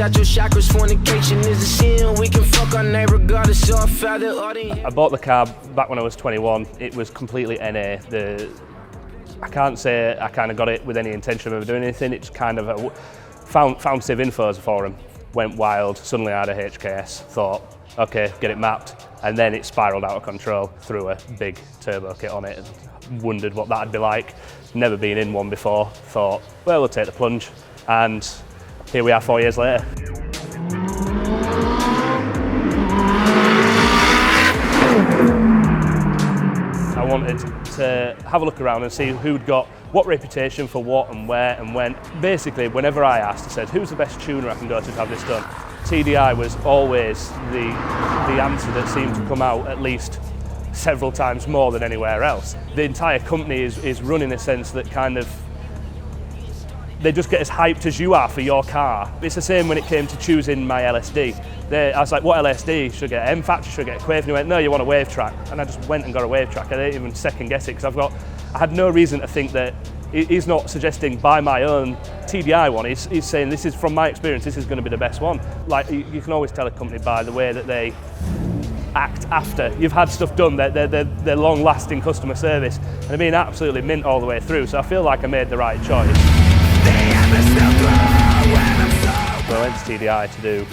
out your chakras. Fornication is a sin. We can fuck our neighbor regardless of our father or the... I bought the car back when I was 21. It was completely NA. I can't say I kind of got it with any intention of ever doing anything. It's kind of found Civ Info as a forum, went wild, suddenly I had a HKS, thought, okay, get it mapped, and then it spiraled out of control, threw a big turbo kit on it and wondered what that'd be like. Never been in one before, thought, well, we'll take the plunge, and here we are 4 years later. I wanted to have a look around and see who'd got what reputation for what and where and when. Basically, whenever I asked, I said, who's the best tuner I can go to have this done? TDi was always the answer that seemed to come out at least several times more than anywhere else. The entire company is run in a sense that kind of, they just get as hyped as you are for your car. It's the same when it came to choosing my LSD. I was like, what LSD? Should I get an Mfactory? Should I get a Quave? And he went, no, you want a Wavetrac. And I just went and got a Wavetrac. I didn't even second guess it because I had no reason to think that. He's not suggesting buy my own TDi one. He's saying this is, from my experience, this is going to be the best one. Like, you can always tell a company by the way that they act after you've had stuff done. They're long-lasting customer service, and they're being absolutely mint all the way through. So I feel like I made the right choice. So I went to TDi to do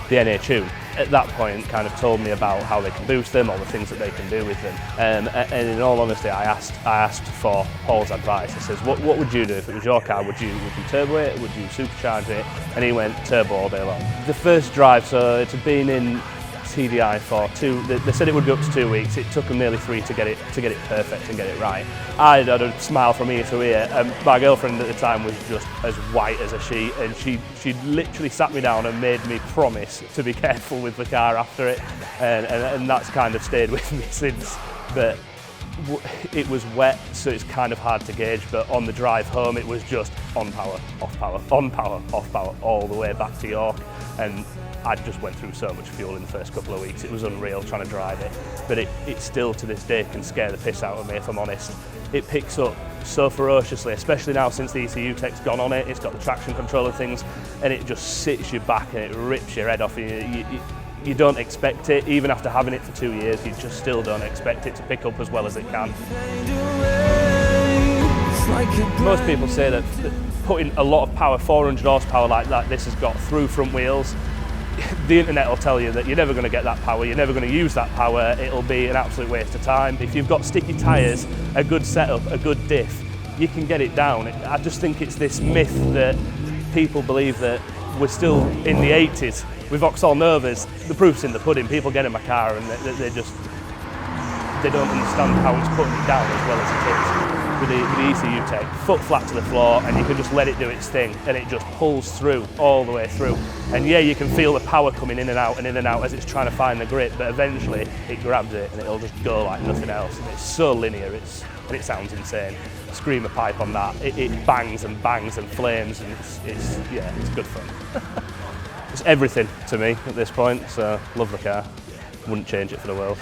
the NA tune. At that point, kind of told me about how they can boost them, all the things that they can do with them. And in all honesty, I asked for Paul's advice. I says, what would you do if it was your car? Would you turbo it? Would you supercharge it? And he went turbo all day long. The first drive, so it had been in TDi for they said it would be up to 2 weeks. It took them nearly 3 to get it perfect and get it right. I had a smile from ear to ear, and my girlfriend at the time was just as white as a sheet, and she literally sat me down and made me promise to be careful with the car after it, and that's kind of stayed with me since. But it was wet, so it's kind of hard to gauge, but on the drive home it was just on power, off power, on power, off power, all the way back to York. And I just went through so much fuel in the first couple of weeks. It was unreal trying to drive it, but it still to this day can scare the piss out of me, if I'm honest. It picks up so ferociously, especially now since the ECU tech's gone on it. It's got the traction control and things, and it just sits you back and it rips your head off. You don't expect it, even after having it for 2 years, you just still don't expect it to pick up as well as it can. Most people say that putting a lot of power, 400 horsepower like that this has got through front wheels, the internet will tell you that you're never going to get that power, you're never going to use that power, it'll be an absolute waste of time. If you've got sticky tyres, a good setup, a good diff, you can get it down. I just think it's this myth that people believe that we're still in the 80s with Vauxhall Novas. The proof's in the pudding. People get in my car and they don't understand how it's putting it down as well as it is. With the ECU tech, foot flat to the floor, and you can just let it do its thing, and it just pulls through, all the way through. And yeah, you can feel the power coming in and out as it's trying to find the grip, but eventually it grabs it and it'll just go like nothing else. And it's so linear, and it sounds insane. Screamer pipe on that, it bangs and bangs and flames, and it's good fun. It's everything to me at this point, so love the car. Wouldn't change it for the world.